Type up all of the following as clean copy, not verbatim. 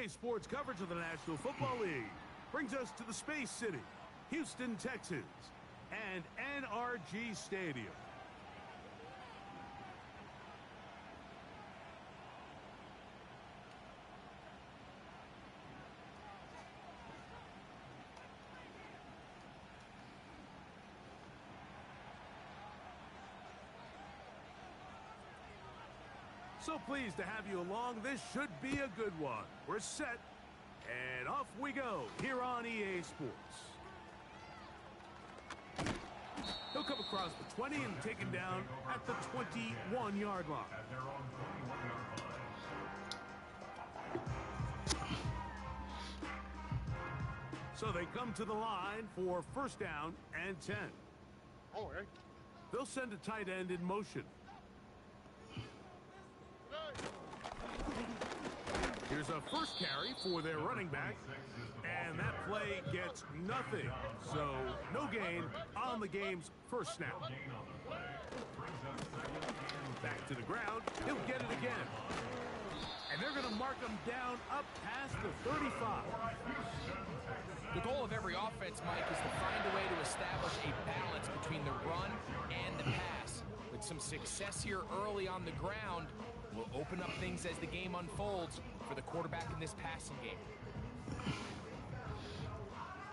Today's sports coverage of the National Football League brings us to the Space City, Houston, Texas, and NRG Stadium. So pleased to have you along. This should be a good one. We're set, and off we go here on EA Sports. He'll come across the 20 and taken down at the 21-yard line. So they come to the line for first down and 10. They'll send a tight end in motion. Here's a first carry for their running back, and that play gets nothing. So no gain on the game's first snap. Back to the ground. He'll get it again. And they're going to mark him down up past the 35. The goal of every offense, Mike, is to find a way to establish a balance between the run and the pass. With some success here early on the ground, will open up things as the game unfolds for the quarterback in this passing game.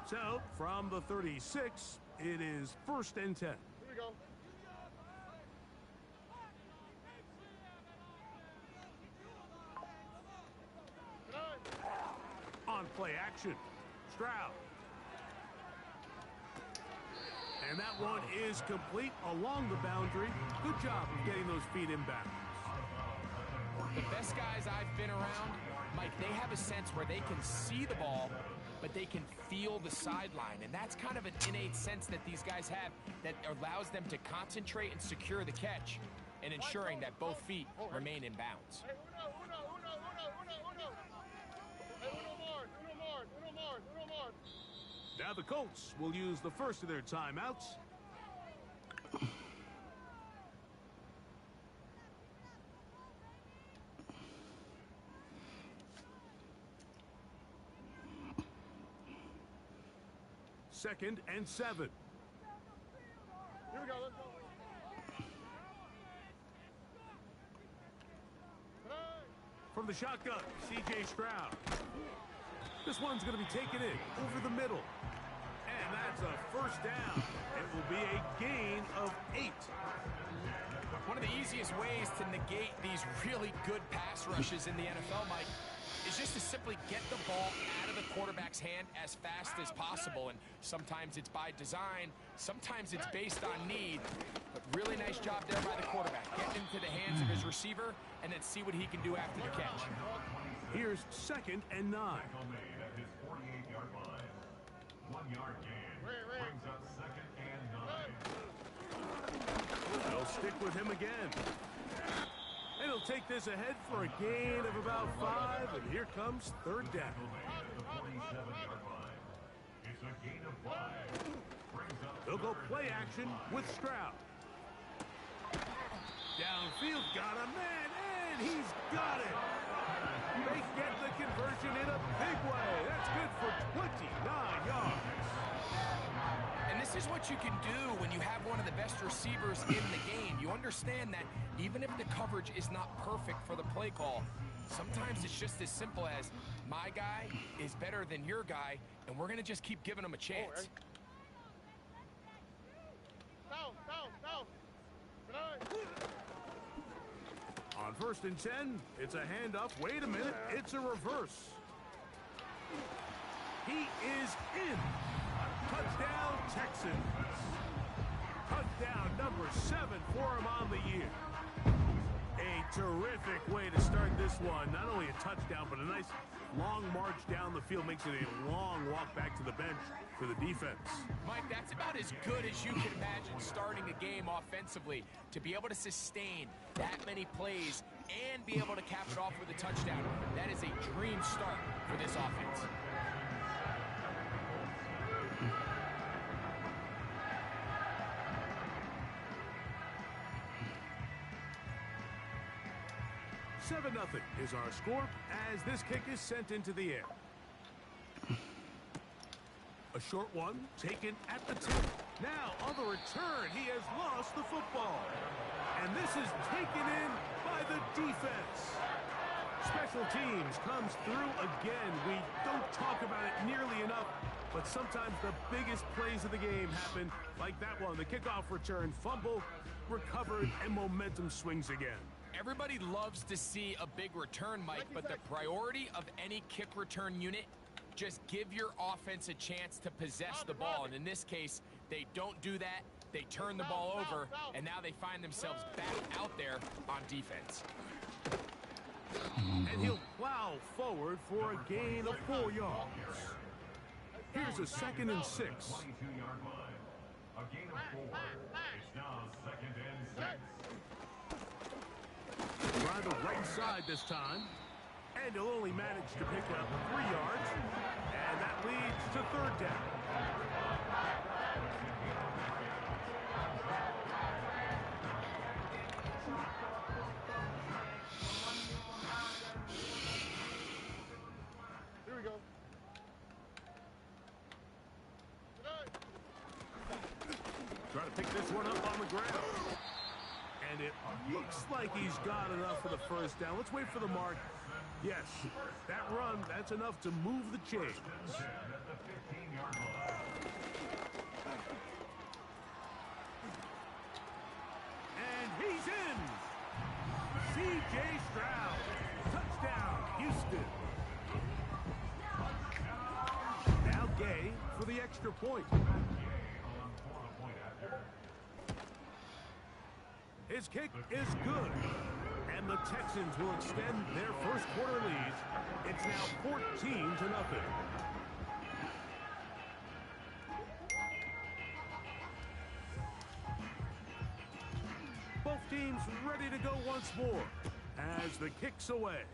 So, from the 36, it is first and 10. Here we go. On play action, Stroud. And that one is complete along the boundary. Good job of getting those feet inbound. The best guys I've been around, Mike, they have a sense where they can see the ball, but they can feel the sideline. And that's kind of an innate sense that these guys have that allows them to concentrate and secure the catch and ensuring that both feet remain in bounds. Now the Colts will use the first of their timeouts. Second and 7. Here we go, let's go. From the shotgun, C.J. Stroud. This one's going to be taken in over the middle. And that's a first down. It will be a gain of 8. One of the easiest ways to negate these really good pass rushes in the NFL, Mike, is just to simply get the ball out of the quarterback's hand as fast as possible. And sometimes it's by design, sometimes it's based on need. But really nice job there by the quarterback. Get into the hands of his receiver and then see what he can do after the catch. Here's second and 9. 1 yard gain brings up second and 9. They'll stick with him again. And he'll take this ahead for a gain of about 5, and here comes third down. It's a gain of 5. They'll go play action with Stroud. Downfield, got a man, and he's got it. They get the conversion in a big way. That's good for 29 yards. And this is what you can do when you have one of the best receivers in the game. You understand that even if the coverage is not perfect for the play call, sometimes it's just as simple as my guy is better than your guy, and we're going to just keep giving him a chance. On first and 10, it's a handoff. Wait a minute, it's a reverse. He is in. Touchdown, Texans. Touchdown number 7 for him on the year. A terrific way to start this one. Not only a touchdown, but a nice long march down the field. Makes it a long walk back to the bench for the defense. Mike, that's about as good as you can imagine starting a game offensively. To be able to sustain that many plays and be able to cap it off with a touchdown, that is a dream start for this offense. 7-0 is our score as this kick is sent into the air. A short one taken at the tip. Now on the return, he has lost the football. And this is taken in by the defense. Special teams comes through again. We don't talk about it nearly enough, but sometimes the biggest plays of the game happen like that one. The kickoff return, fumble, recovered, and momentum swings again. Everybody loves to see a big return, Mike, but the priority of any kick return unit, just give your offense a chance to possess the ball. And in this case, they don't do that. They turn the ball over, and now they find themselves back out there on defense. And he'll plow forward for a gain of 4 yards. Here's a 2nd and 6. 22-yard line. A gain of 4. It's now 2nd and 6. Try the right side this time. And he'll only manage to pick up 3 yards. And that leads to 3rd down. Here we go. Try to pick this one up on the ground. And it looks like he's got enough for the 1st down. Let's wait for the mark. Yes, that run, that's enough to move the chains. And he's in. C.J. Stroud. Touchdown, Houston. Now Gay for the extra point. His kick is good. And the Texans will extend their 1st quarter lead. It's now 14-0. Both teams ready to go once more as the kick's away.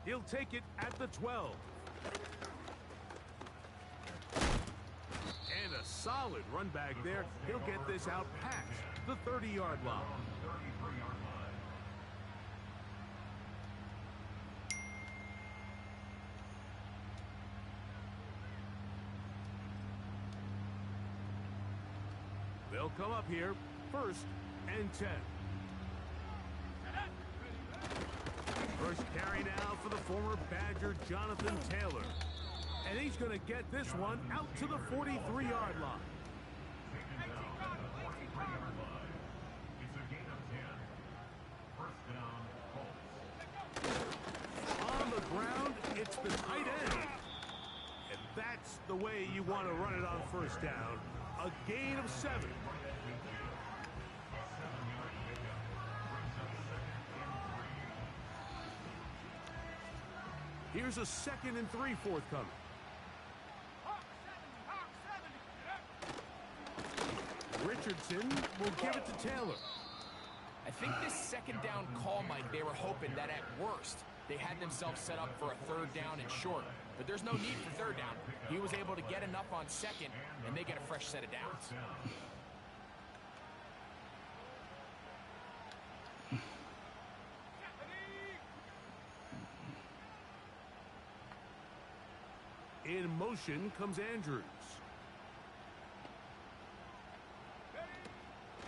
He'll take it at the 12. And a solid run back there. He'll get this out past the 30-yard line. They'll come up here, 1st and 10. First carry now for the former Badger, Jonathan Taylor. And he's going to get this one out to the 43-yard line. On the ground, it's the tight end. And that's the way you want to run it on 1st down. A gain of 7. Here's a 2nd and 3 forthcoming. Richardson will give it to Taylor. I think this 2nd down call, Mike, they were hoping that at worst they had themselves set up for a 3rd down and short. But there's no need for 3rd down. He was able to get enough on 2nd, and they get a fresh set of downs. In motion comes Andrews.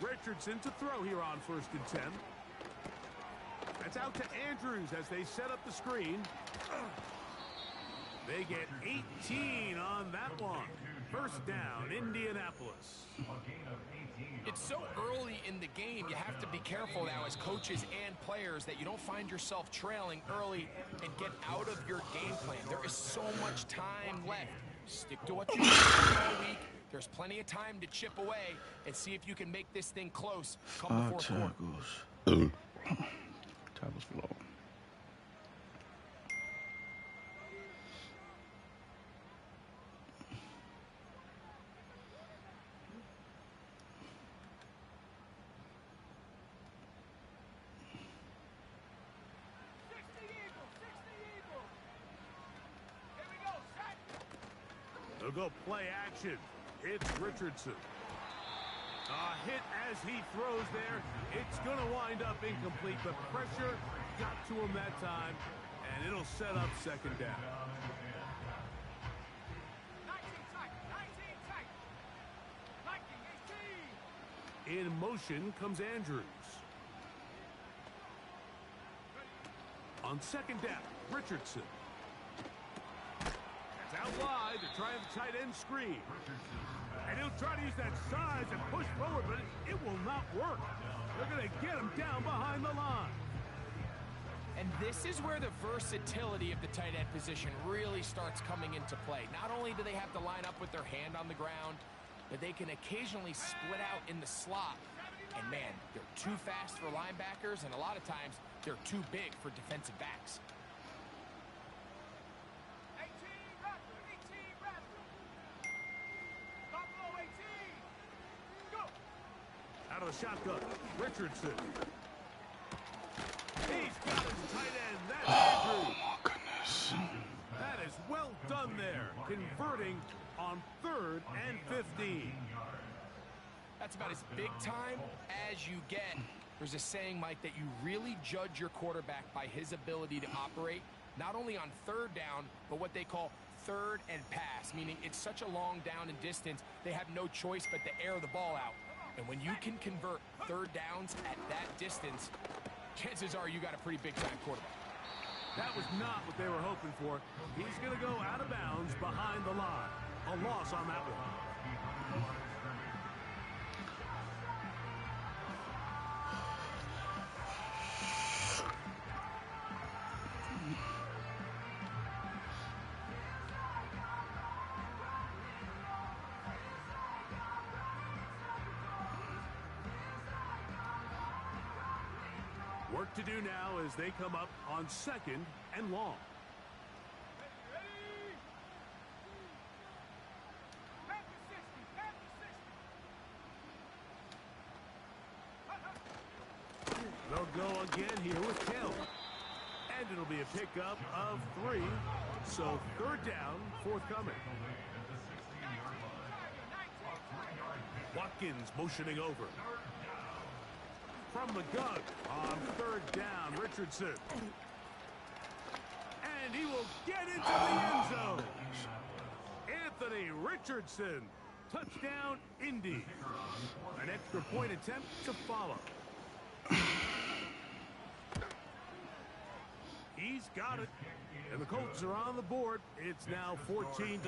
Richardson to throw here on 1st and 10. That's out to Andrews as they set up the screen. They get 18 on that one. 1st down, Indianapolis. It's so early in the game, you have to be careful now as coaches and players that you don't find yourself trailing early and get out of your game plan. There is so much time left. Stick to what you've done all week. There's plenty of time to chip away and see if you can make this thing close come the 4th quarter. Tackles for low. They'll go play action. It's Richardson. Hit as he throws there. It's going to wind up incomplete, but pressure got to him that time, and it'll set up second down. 19 tight. In motion comes Andrews. On second down, Richardson. It's out wide to try a tight end screen. And he'll try to use that size and push forward, but it will not work. They're going to get him down behind the line. And this is where the versatility of the tight end position really starts coming into play. Not only do they have to line up with their hand on the ground, but they can occasionally split out in the slot. And man, they're too fast for linebackers, and a lot of times they're too big for defensive backs. Out of the shotgun, Richardson. He's got his tight end. That's Andrews. Oh, my goodness. That is well done there, converting on 3rd and 15. That's about as big time as you get. There's a saying, Mike, that you really judge your quarterback by his ability to operate, not only on 3rd down, but what they call 3rd and pass, meaning it's such a long down and distance, they have no choice but to air the ball out. And when you can convert 3rd downs at that distance, chances are you got a pretty big-time quarterback. That was not what they were hoping for. He's going to go out of bounds behind the line. A loss on that one. Work to do now as they come up on 2nd and long. They'll go again here with Kell. And it'll be a pickup of 3. So 3rd down, forthcoming. Watkins motioning over. From the gun on 3rd down, Richardson. And he will get into the end zone. Anthony Richardson. Touchdown, Indy. An extra point attempt to follow. He's got it. And the Colts are on the board. It's now 14-7.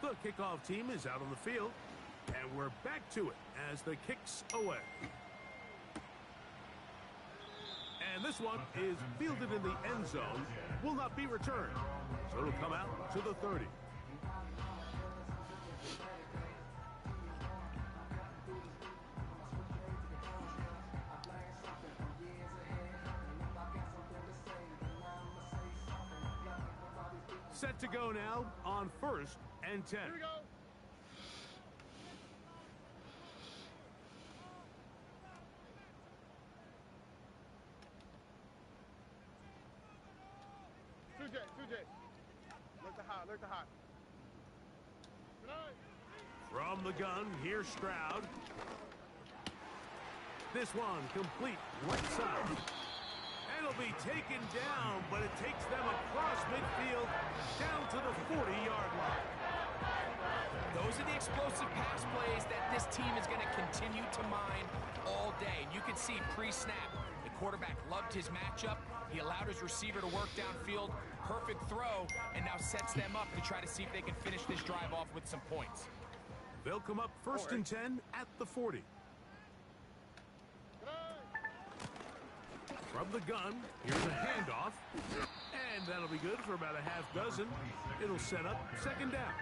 The kickoff team is out on the field, and we're back to it as the kick's away. And this one is fielded in the end zone, will not be returned, so it'll come out to the 30. Set to go now on 1st and 10. Here we go. Two J. Look the hot. From the gun, here's Stroud. This one complete right side. It'll be taken down, but it takes them across midfield down to the 40-yard line. Those are the explosive pass plays that this team is going to continue to mine all day. And you can see pre-snap, the quarterback loved his matchup. He allowed his receiver to work downfield. Perfect throw, and now sets them up to try to see if they can finish this drive off with some points. They'll come up 1st and 10 at the 40. From the gun, here's a handoff. And that'll be good for about a half dozen. It'll set up 2nd down.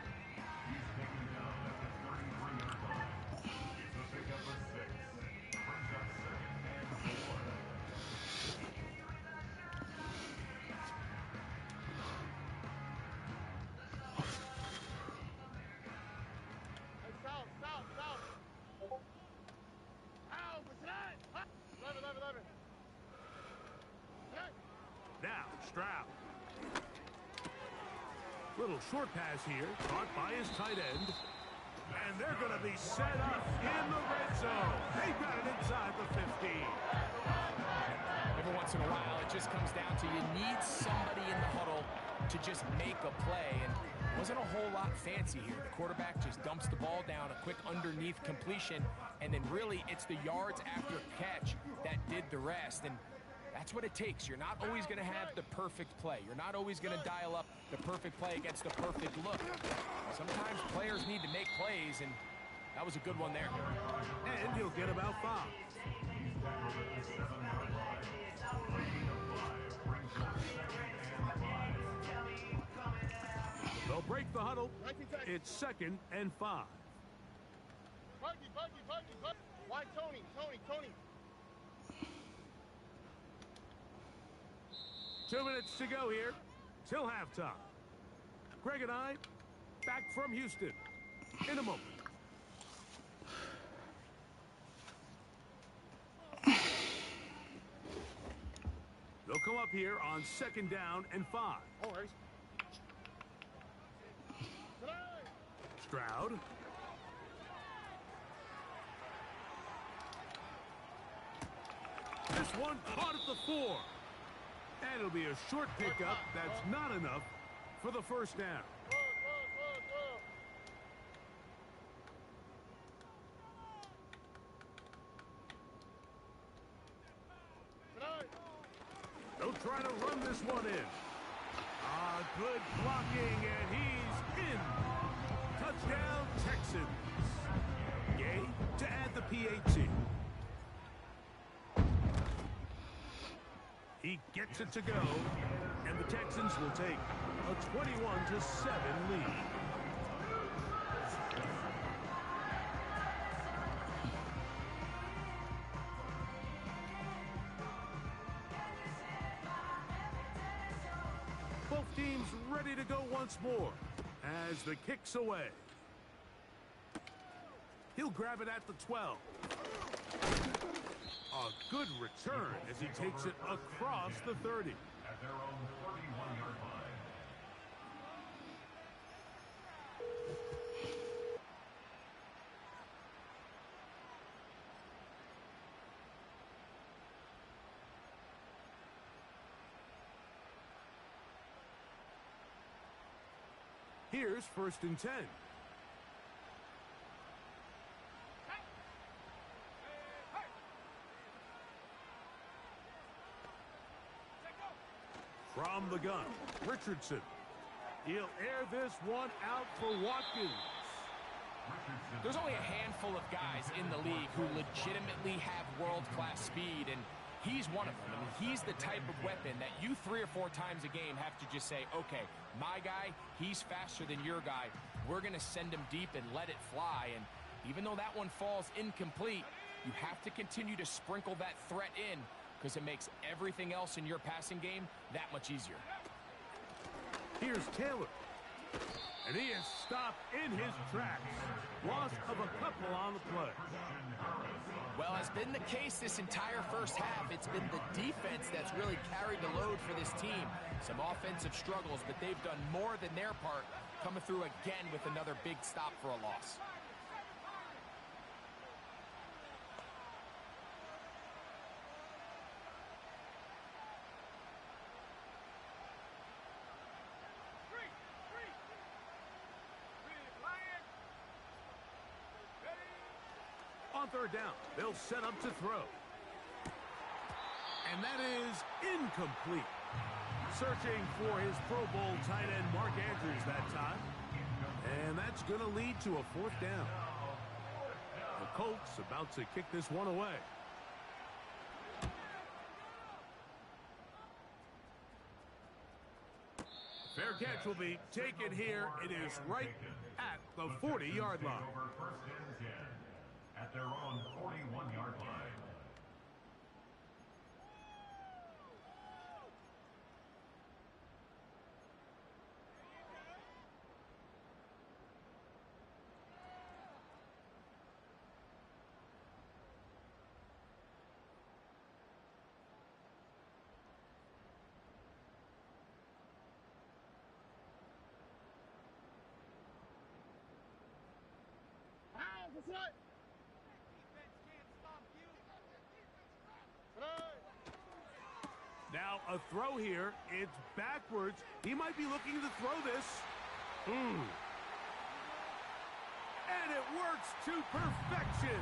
Now, Stroud. Little short pass here, caught by his tight end. And they're going to be set up in the red zone. They've got it inside the 15. Every once in a while, it just comes down to you need somebody in the huddle to just make a play. And it wasn't a whole lot fancy here. The quarterback just dumps the ball down, a quick underneath completion, and then really it's the yards after catch that did the rest. And that's what it takes. You're not always going to have the perfect play. You're not always going to dial up the perfect play against the perfect look. Sometimes players need to make plays, and that was a good one there. And he'll get about 5. They'll break the huddle. It's 2nd and 5. Buggy. Why Tony? Tony. 2 minutes to go here till halftime. Greg and I back from Houston in a moment. They'll come up here on 2nd down and 5. No worries. Stroud. This one caught at the 4. And it'll be a short pickup. That's not enough for the first down. They'll try to run this one in. Good blocking, and he's in. Touchdown, Texans. Gay to add the PAT. He gets it to go, and the Texans will take a 21-7 lead. Both teams ready to go once more as the kick's away. He'll grab it at the 12. A good return as he takes it across the 30. At their own 31-yard line. Here's 1st and 10. From the gun, Richardson. He'll air this one out for Watkins. There's only a handful of guys in the league who legitimately have world-class speed, and he's one of them. I mean, he's the type of weapon that you 3 or 4 times a game have to just say, okay, my guy, he's faster than your guy. We're going to send him deep and let it fly. And even though that one falls incomplete, you have to continue to sprinkle that threat in, because it makes everything else in your passing game that much easier. Here's Taylor. And he is stopped in his tracks. Loss of a couple on the play. Well, has been the case this entire first half. It's been the defense that's really carried the load for this team. Some offensive struggles, but they've done more than their part, coming through again with another big stop for a loss. On 3rd down, they'll set up to throw. And that is incomplete. Searching for his Pro Bowl tight end Mark Andrews that time. And that's going to lead to a 4th down. The Colts about to kick this one away. Fair catch will be taken here. It is right at the 40-yard line. Over 1st and 10. At their own 41-yard line. what? Now a throw here. It's backwards. He might be looking to throw this. And it works to perfection.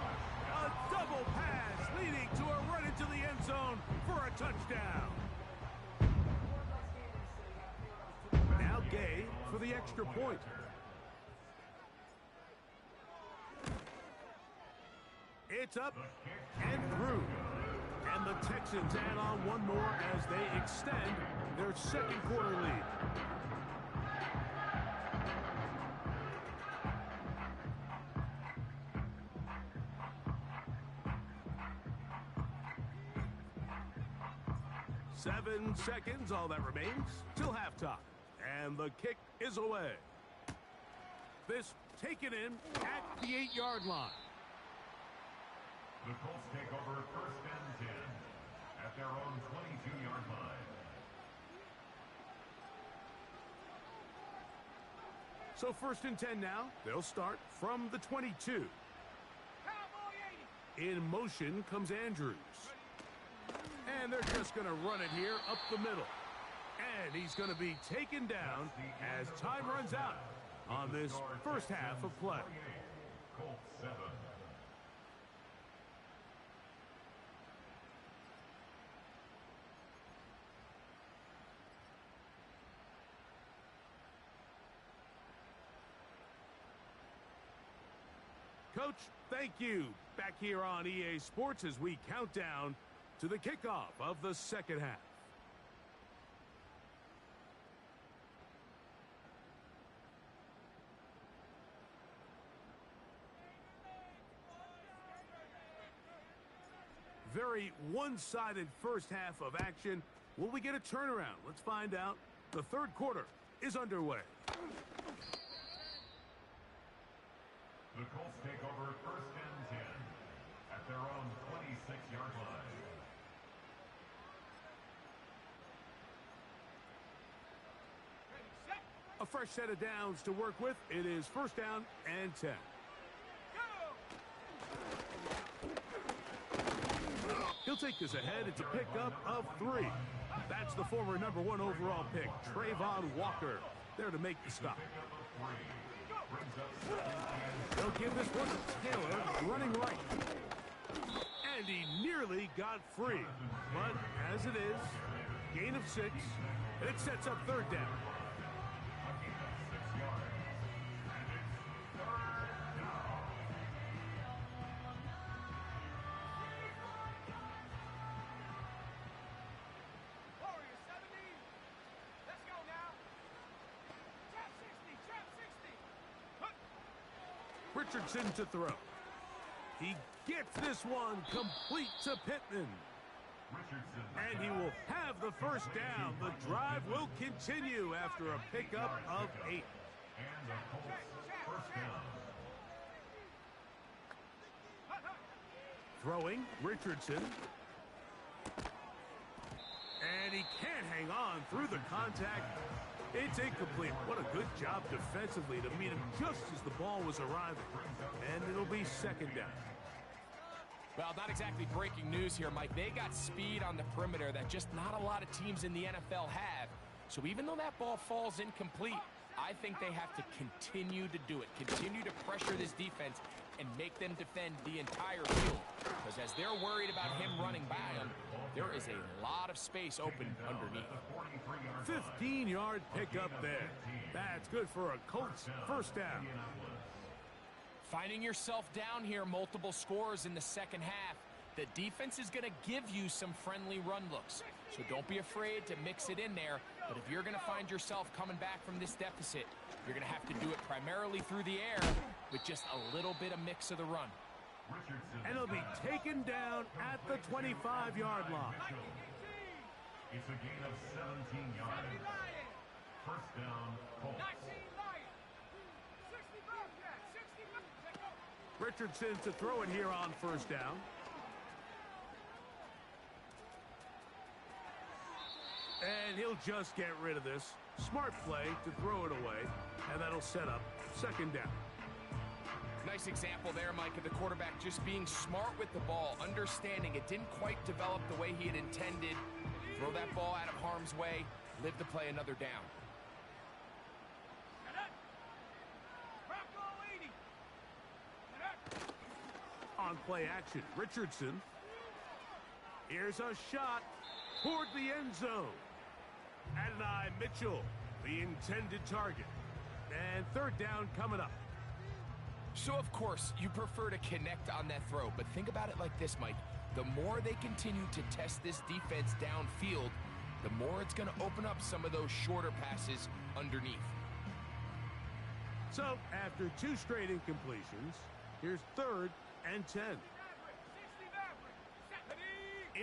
A double pass leading to a run into the end zone for a touchdown. Now Gay for the extra point. It's up and through. And the Texans add on one more as they extend their second quarter lead. Seven seconds, all that remains, till halftime. And the kick is away. This taken in at the 8-yard line. The Colts take over first and 10 at their own 22-yard line. So first and 10 now. They'll start from the 22. In motion comes Andrews. And they're just going to run it here up the middle. And he's going to be taken down as time runs out on this first half of play. Colts 7. Coach, thank you. Back here on EA Sports as we count down to the kickoff of the second half. Very one-sided first half of action. Will we get a turnaround? Let's find out. The third quarter is underway. The Colts take over first and 10 at their own 26-yard line. A fresh set of downs to work with. It is first down and 10. He'll take this ahead. It's a pickup of 3. That's the former #1 overall pick, Trayvon Walker, there to make the stop. They'll give this one to Taylor, running right. And he nearly got free. But as it is, gain of 6, and it sets up third down. Richardson to throw. He gets this one complete to Pittman. And he will have the first down. The drive will continue after a pickup of 8. And the Colts first down. Throwing, Richardson. And he can't hang on through the contact. It's incomplete. What a good job defensively to meet him just as the ball was arriving. And it'll be second down. Well, not exactly breaking news here, Mike. They got speed on the perimeter that just not a lot of teams in the NFL have. So even though that ball falls incomplete, I think they have to continue to do it. Continue to pressure this defense and make them defend the entire field. Because as they're worried about him running by them, there is a lot of space open underneath. 15-yard pickup there. That's good for a Colts first down. Finding yourself down here, multiple scores in the second half. The defense is going to give you some friendly run looks. So don't be afraid to mix it in there. But if you're going to find yourself coming back from this deficit, you're going to have to do it primarily through the air with just a little bit of mix of the run. And he'll be taken down at the 25-yard line. It's a gain of 17 yards. First down, Colts. Richardson to throw it here on first down. And he'll just get rid of this. Smart play to throw it away. And that'll set up second down. Nice example there, Mike, of the quarterback just being smart with the ball, understanding it didn't quite develop the way he had intended. Throw that ball out of harm's way, live to play another down. On play action, Richardson. Here's a shot toward the end zone. Adonai Mitchell, the intended target. And third down coming up. So, of course, you prefer to connect on that throw, but think about it like this, Mike. The more they continue to test this defense downfield, the more it's going to open up some of those shorter passes underneath. So, after 2 straight incompletions, here's 3rd and 10.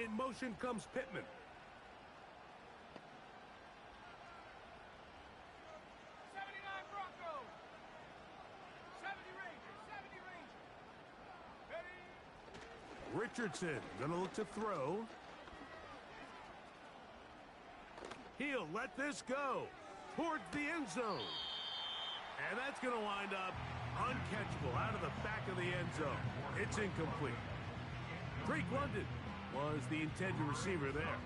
In motion comes Pittman. Richardson gonna look to throw. He'll let this go towards the end zone. And that's gonna wind up uncatchable out of the back of the end zone. It's incomplete. Drake London was the intended receiver there.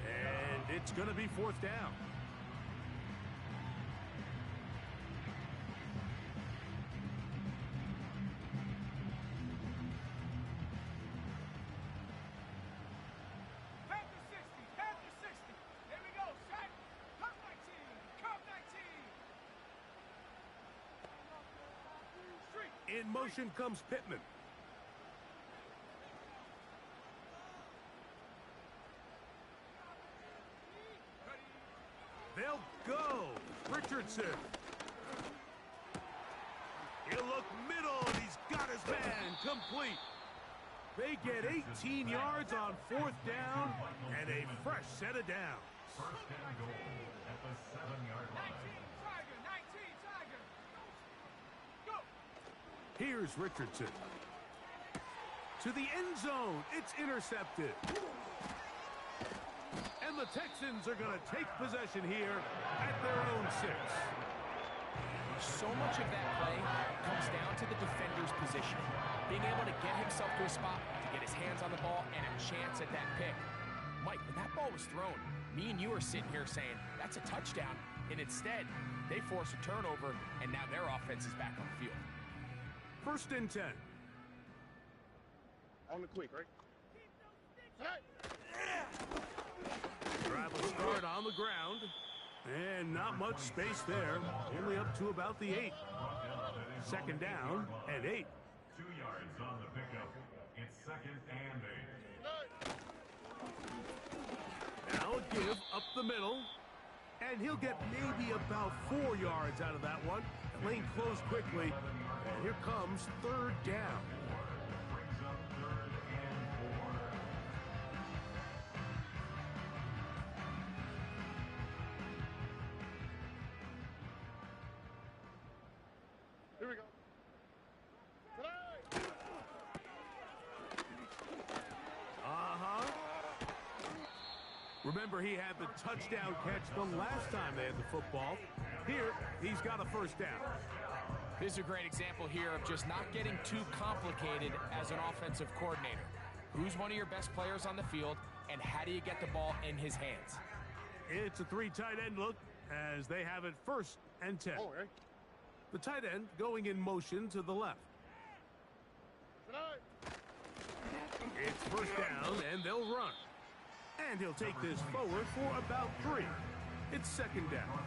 And it's gonna be 4th down. In motion comes Pittman. They'll go. Richardson. He'll look middle, and he's got his man complete. They get 18 yards on 4th down and a fresh set of downs. First and goal at the 7-yard line. Here's Richardson. To the end zone. It's intercepted. And the Texans are going to take possession here at their own 6. So much of that play comes down to the defender's position. Being able to get himself to a spot, to get his hands on the ball, and a chance at that pick. Mike, when that ball was thrown, me and you are sitting here saying, that's a touchdown. And instead, they force a turnover, and now their offense is back on the field. 1st and 10. On the quick, right? Travel start on the ground. And not much space there. Only up to about the 8. 2nd down and 8. 2 yards on the pickup. It's 2nd and 8. Now a give up the middle. And he'll get maybe about 4 yards out of that one. Lane closed quickly. And here comes 3rd down. Brings up 3rd and 4. Here we go. Remember, he had the touchdown catch the last time they had the football. Here, he's got a 1st down. This is a great example here of just not getting too complicated as an offensive coordinator. Who's one of your best players on the field, and how do you get the ball in his hands? It's a 3 tight end look as they have it 1st and 10. Oh, right. The tight end going in motion to the left. It's 1st down, and they'll run. And he'll take this forward for about 3. It's 2nd down.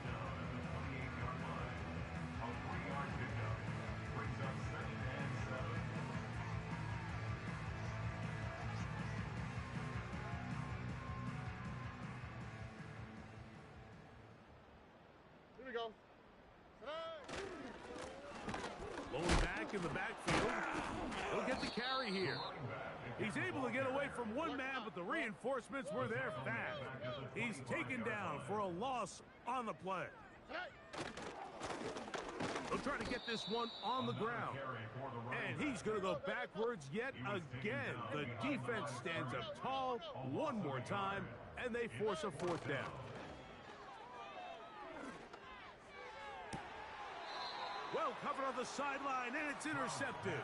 Here we go. Blowing back in the backfield. He'll get the carry here. He's able to get away from one man, but the reinforcements were there fast. He's taken down for a loss on the play. They'll try to get this one on the ground. And he's going to go backwards yet again. The defense stands up tall one more time, and they force a 4th down. Well covered on the sideline, and it's intercepted.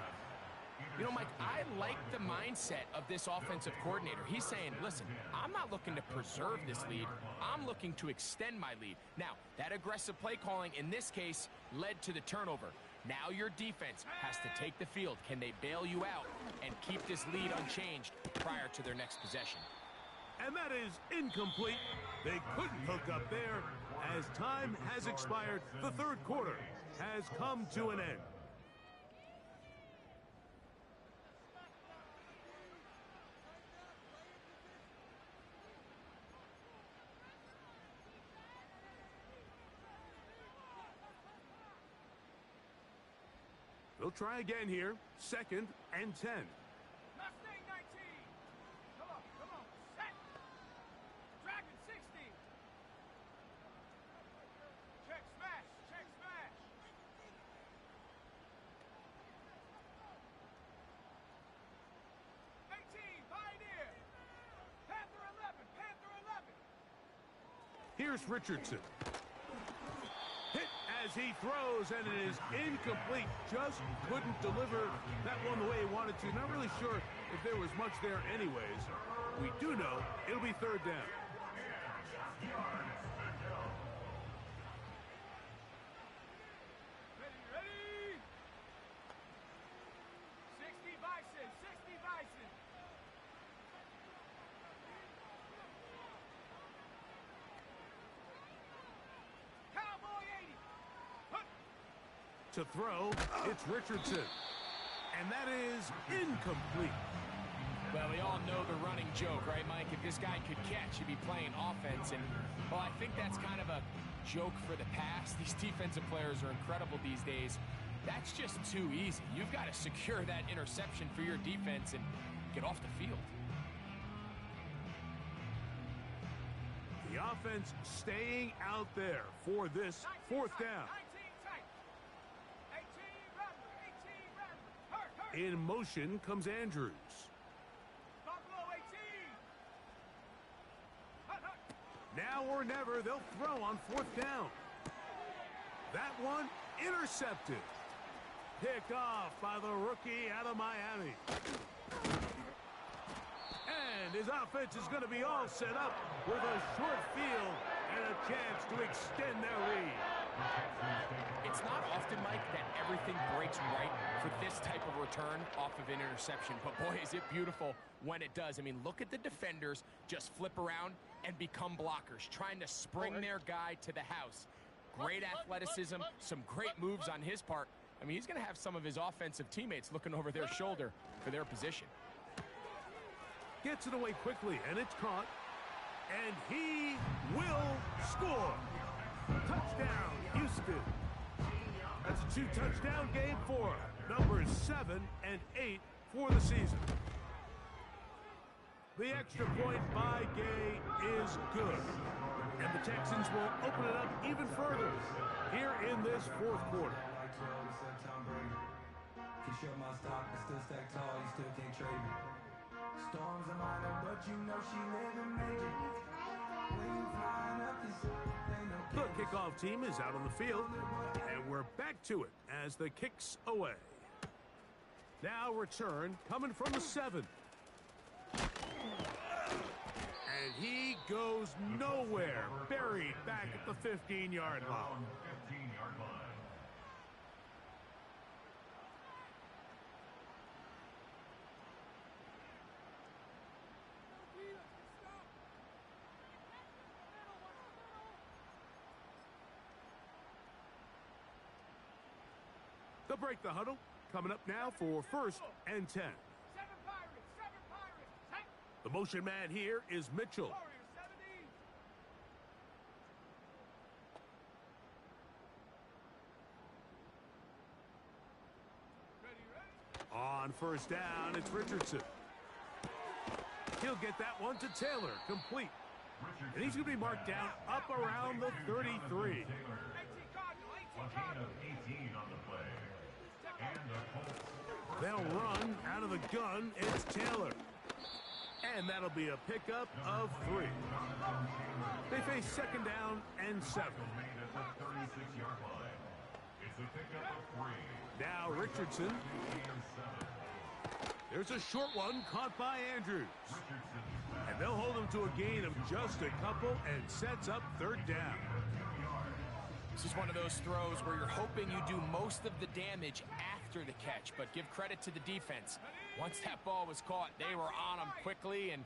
You know, Mike, I like the mindset of this offensive coordinator. He's saying, listen, I'm not looking to preserve this lead. I'm looking to extend my lead. Now, that aggressive play calling in this case led to the turnover. Now your defense has to take the field. Can they bail you out and keep this lead unchanged prior to their next possession? And that is incomplete. They couldn't hook up there. As time has expired, the third quarter has come to an end. They'll try again here. 2nd and 10. Mustang 19. Come on, set. Dragon 60. Check smash. 18, Pioneer. Panther 11. Here's Richardson. Hit as he throws, and it is incomplete. Just couldn't deliver that one the way he wanted to. Not really sure if there was much there anyways. We do know it'll be 3rd down. Ready. 60 Bison. Cowboy 80. To throw, it's Richardson. And that is incomplete. Well, we all know the running joke, right, Mike? If this guy could catch, he'd be playing offense. And, well, I think that's kind of a joke for the past. These defensive players are incredible these days. That's just too easy. You've got to secure that interception for your defense and get off the field. The offense staying out there for this 4th down. 19 tight. 18 Rattler. Hurt. In motion comes Andrews. Buffalo 18. Hut. Now or never, they'll throw on 4th down. That one intercepted. Picked off by the rookie out of Miami. And his offense is going to be all set up with a short field and a chance to extend their lead. It's not often, Mike, that everything breaks right for this type of return off of an interception. But, boy, is it beautiful when it does. I mean, look at the defenders just flip around and become blockers, trying to spring their guy to the house. Great athleticism, some great moves on his part. I mean, he's going to have some of his offensive teammates looking over their shoulder for their position. Gets it away quickly, and it's caught. And he will score. Touchdown, Houston. That's a 2-touchdown game for numbers 7 and 8 for the season. The extra point by Gay is good. And the Texans will open it up even further here in this 4th quarter. Show my stock, but still stack tall, you still can't trade me. Storms are minor, but you know she living major. When you flying up this, ain't no The kickoff team is out on the field, and we're back to it as the kicks away. Now return coming from the 7. And he goes nowhere, buried back at the 15-yard line. They'll break the huddle. Coming up now for 1st and 10. 7 Pirates. Hey. The motion man here is Mitchell. Warriors 70. Ready. On 1st down, it's Richardson. He'll get that one to Taylor, complete. And he's going to be marked down up around the 33. 18 Cardinal. of 18 on the play. And the Colts. They'll run out of the gun. It's Taylor. And that'll be a pickup of 3. They face 2nd down and 7. Made at the 36-yard line. It's the pickup of 3. Now Richardson. There's a short one caught by Andrews. And they'll hold him to a gain of just a couple and sets up third down. This is one of those throws where you're hoping you do most of the damage after the catch, but give credit to the defense. Once that ball was caught, they were on him quickly, and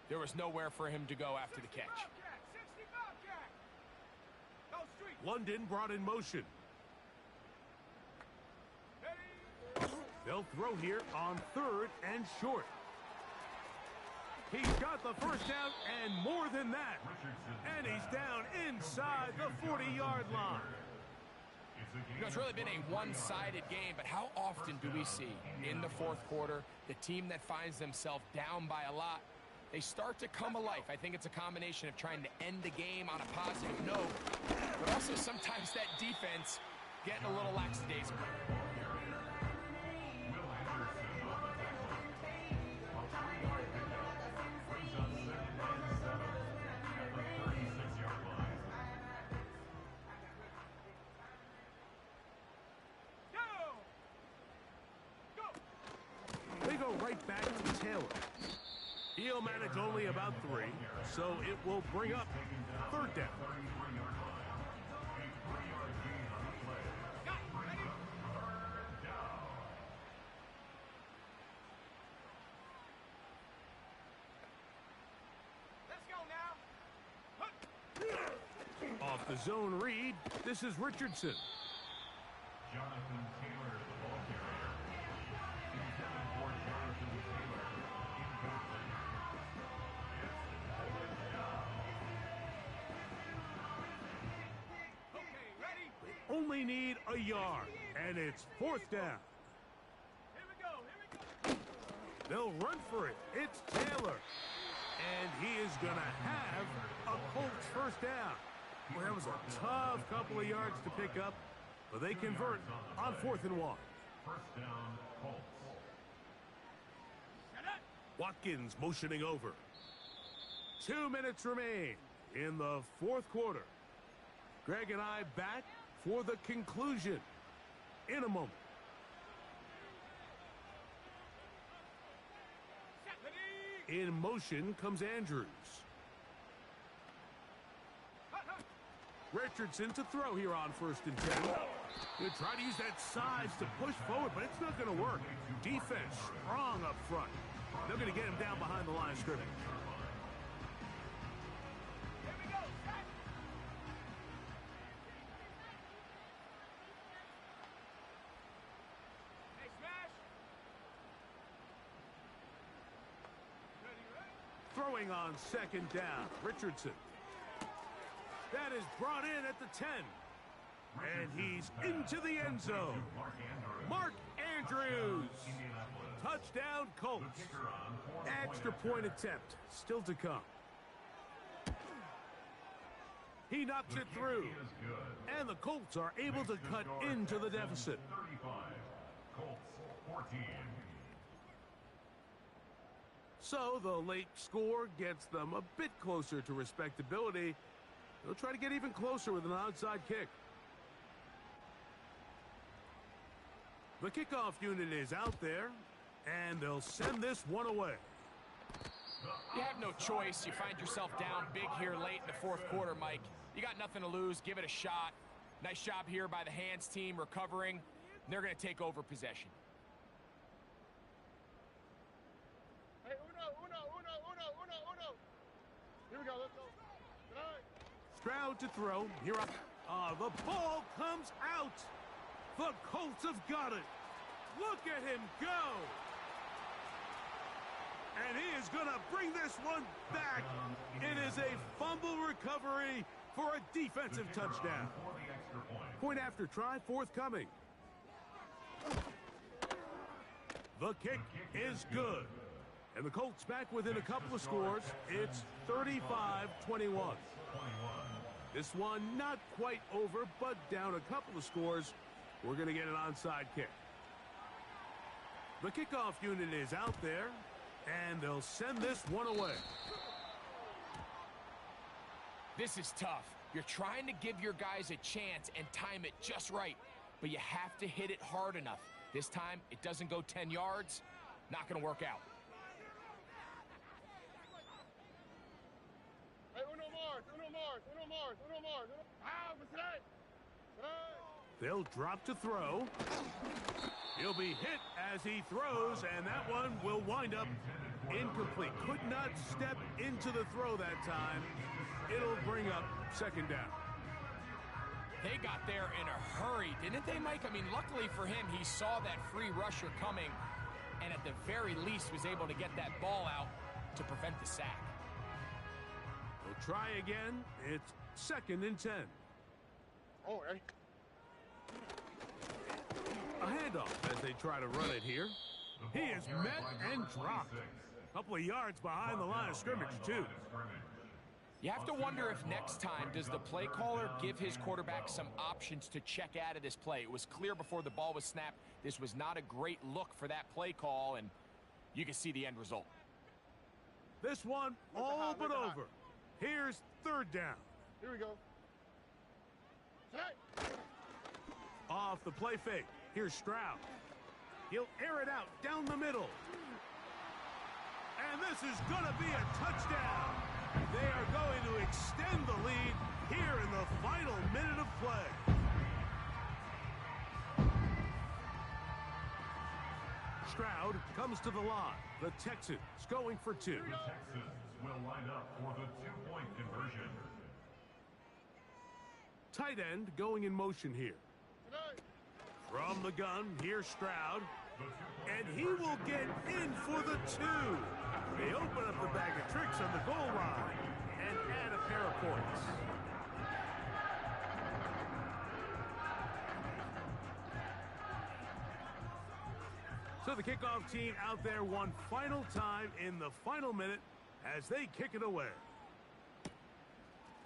there was nowhere for him to go after the catch. London brought in motion. They'll throw here on third and short. He's got the first down and more than that. And he's down inside the 40-yard line. You know, it's really been a one-sided game, but how often do we see in the fourth quarter the team that finds themselves down by a lot, they start to come alive? I think it's a combination of trying to end the game on a positive note, but also sometimes that defense getting a little lackadaisical. They go right back to Taylor. He'll manage only about 3, so it will bring up third down. Off the zone read, this is Richardson. Jonathan Taylor, the ball carrier. Intended for Jonathan Taylor. Incomplete. Okay, ready? Only need a yard, and it's fourth down. Here we go. They'll run for it. It's Taylor. And he is going to have a Colts first down. Well, that was a tough couple of yards to pick up, but they convert on 4th and 1. First down, Colts. Watkins motioning over. 2 minutes remain in the fourth quarter. Greg and I back for the conclusion in a moment. In motion comes Andrews. Richardson to throw here on 1st and 10. He'll try to use that size to push forward, but it's not going to work. Defense strong up front. They're going to get him down behind the line of scrimmage. Here we go. Set. Hey, smash. Throwing on 2nd down, Richardson. That is brought in at the 10. And he's into the end zone. Mark Andrews. Touchdown, Colts. Extra point attempt still to come. He knocks it through. And the Colts are able to cut into the deficit. 35. Colts 14. So the late score gets them a bit closer to respectability. They'll try to get even closer with an onside kick. The kickoff unit is out there, and they'll send this one away. You have no choice. You find yourself down big here late in the fourth quarter, Mike. You got nothing to lose. Give it a shot. Nice job here by the hands team recovering. They're going to take over possession. Hey, uno. Here we go, let's go. Good night. Stroud to throw. Here up. The ball comes out. The Colts have got it. Look at him go. And he is going to bring this one back. It is a fumble recovery for a defensive touchdown. Point after try forthcoming. The kick is good. And the Colts back within a couple of scores. It's 35-21. This one not quite over, but down a couple of scores. We're going to get an onside kick. The kickoff unit is out there, and they'll send this one away. This is tough. You're trying to give your guys a chance and time it just right. but you have to hit it hard enough. This time, it doesn't go 10 yards. Not going to work out. Hey, uno más, uno más, uno más, uno más. Ah, pues right. They'll drop to throw. He'll be hit as he throws, and that one will wind up incomplete. Could not step into the throw that time. It'll bring up second down. They got there in a hurry, didn't they, Mike? I mean, luckily for him, he saw that free rusher coming, and at the very least was able to get that ball out to prevent the sack. We'll try again. It's 2nd and 10. Oh, hey. A handoff as they try to run it here. He is met and dropped. A couple of yards behind the line of scrimmage, too. You have to wonder if next time, does the play caller give his quarterback some options to check out of this play? It was clear before the ball was snapped, this was not a great look for that play call, and you can see the end result. This one all but over. Here's 3rd down. Here we go. Hey. Off the play fake. Here's Stroud. He'll air it out down the middle. And this is going to be a touchdown. They are going to extend the lead here in the final minute of play. Stroud comes to the line. The Texans going for 2. The Texans will line up for the 2-point conversion. Tight end going in motion here. From the gun, here's Stroud. And he will get in for the 2. They open up the bag of tricks on the goal line and add a pair of points. So the kickoff team out there one final time in the final minute as they kick it away.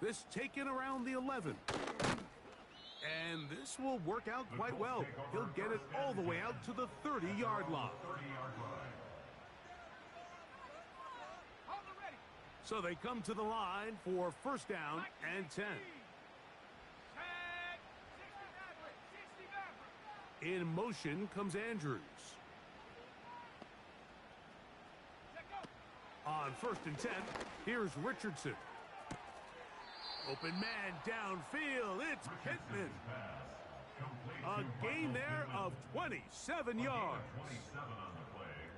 This taken around the 11. And this will work out quite well. He'll get it all the way out to the 30-yard line. So they come to the line for 1st down and 10. In motion comes Andrews. On 1st and 10, here's Richardson. Open man downfield. It's Pittman. A gain there of 27 yards.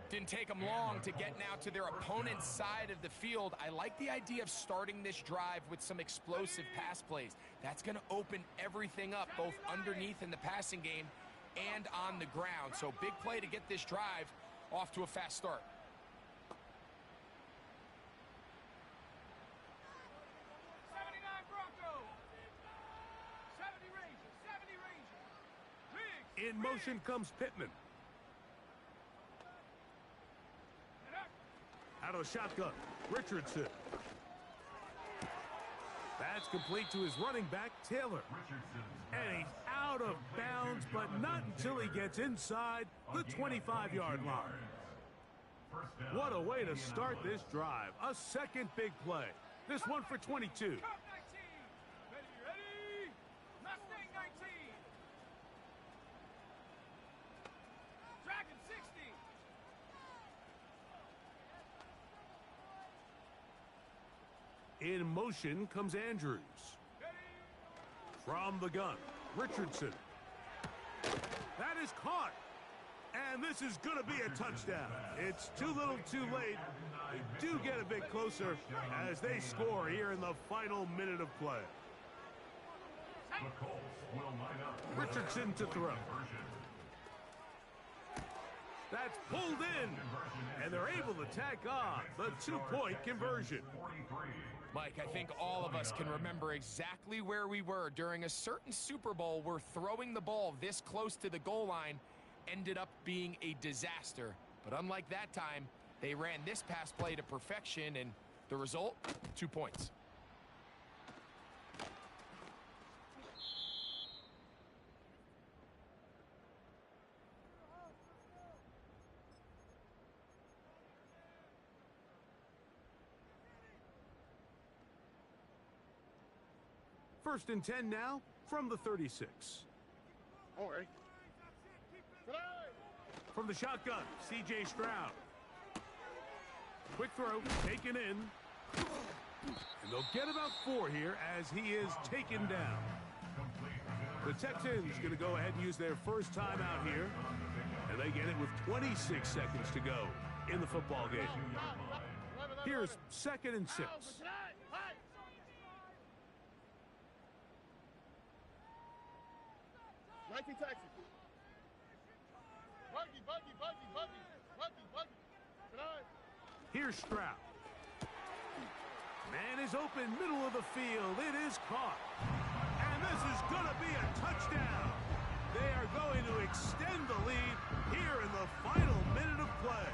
Didn't take them long to get now to their opponent's side of the field. I like the idea of starting this drive with some explosive pass plays. That's going to open everything up, both underneath in the passing game and on the ground. So big play to get this drive off to a fast start. In motion comes Pittman. Out of the shotgun, Richardson. That's complete to his running back, Taylor. And he's out of bounds, but not until he gets inside the 25-yard line. What a way to start this drive. A second big play. This one for 22. In motion comes Andrews. From the gun, Richardson. That is caught. And this is going to be a touchdown. It's too little too late. They do get a bit closer as they score here in the final minute of play. Richardson to throw. That's pulled in. And they're able to tack on the 2-point conversion. Mike, I think all of us can remember exactly where we were during a certain Super Bowl where throwing the ball this close to the goal line ended up being a disaster. But unlike that time, they ran this pass play to perfection, and the result, 2 points. First and 10 now from the 36. Don't worry. From the shotgun, C.J. Stroud. Quick throw, taken in. And they'll get about 4 here as he is taken down. The Texans going to go ahead and use their first timeout here. And they get it with 26 seconds to go in the football game. Here's 2nd and 6. Nike taxi. Buggy. Here's Stroud. Man is open, middle of the field. It is caught. And this is going to be a touchdown. They are going to extend the lead here in the final minute of play.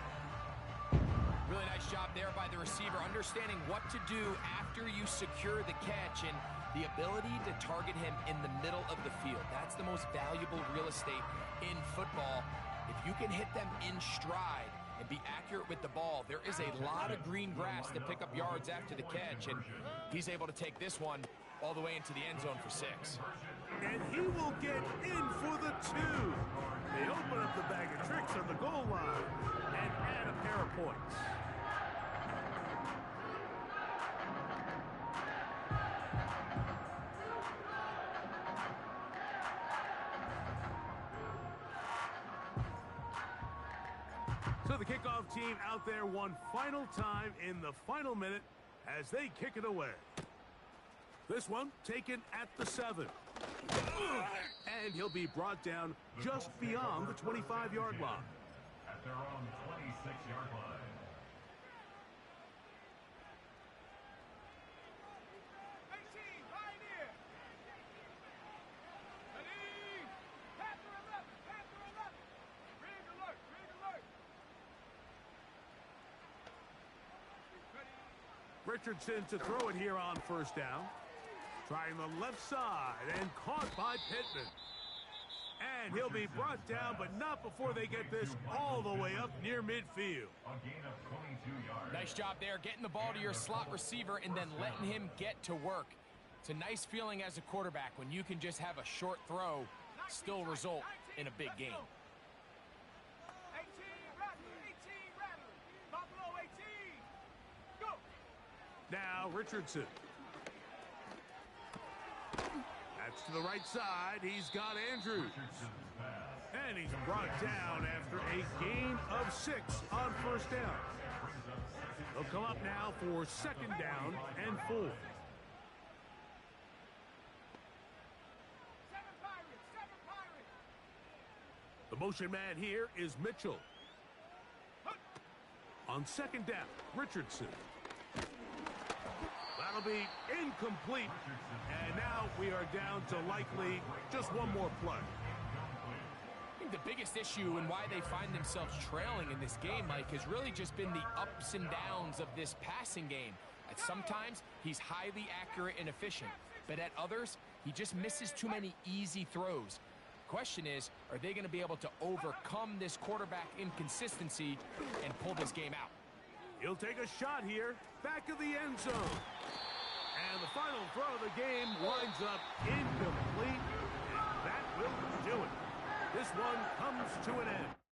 Really nice job there by the receiver, understanding what to do after you secure the catch and the ability to target him in the middle of the field. That's the most valuable real estate in football. If you can hit them in stride and be accurate with the ball, there is a lot of green grass to pick up yards after the catch, and he's able to take this one all the way into the end zone for 6. And he will get in for the 2. They open up the bag of tricks on the goal line and add a pair of points. So the kickoff team out there one final time in the final minute as they kick it away. This one taken at the 7. And he'll be brought down just beyond the 25-yard line. At their own 26-yard line. Richardson to throw it here on 1st down. Trying the left side and caught by Pittman. And he'll be brought down, but not before they get this all the way up near midfield. A gain of 22 yards. Nice job there, getting the ball to your slot receiver and then letting him get to work. It's a nice feeling as a quarterback when you can just have a short throw still result in a big game. 18, Rattler. Buffalo 18. Go. Now Richardson. That's to the right side. He's got Andrews. And he's brought down after a gain of 6 on 1st down. They'll come up now for 2nd down and 4. 7 Pirates. The motion man here is Mitchell. On 2nd down, Richardson. That'll be incomplete. And now we are down to likely just one more play. I think the biggest issue and why they find themselves trailing in this game, Mike, has really just been the ups and downs of this passing game. At sometimes, he's highly accurate and efficient, but at others, he just misses too many easy throws. Question is, are they going to be able to overcome this quarterback inconsistency and pull this game out? He'll take a shot here, back of the end zone. And the final throw of the game winds up incomplete, and that will do it. This one comes to an end.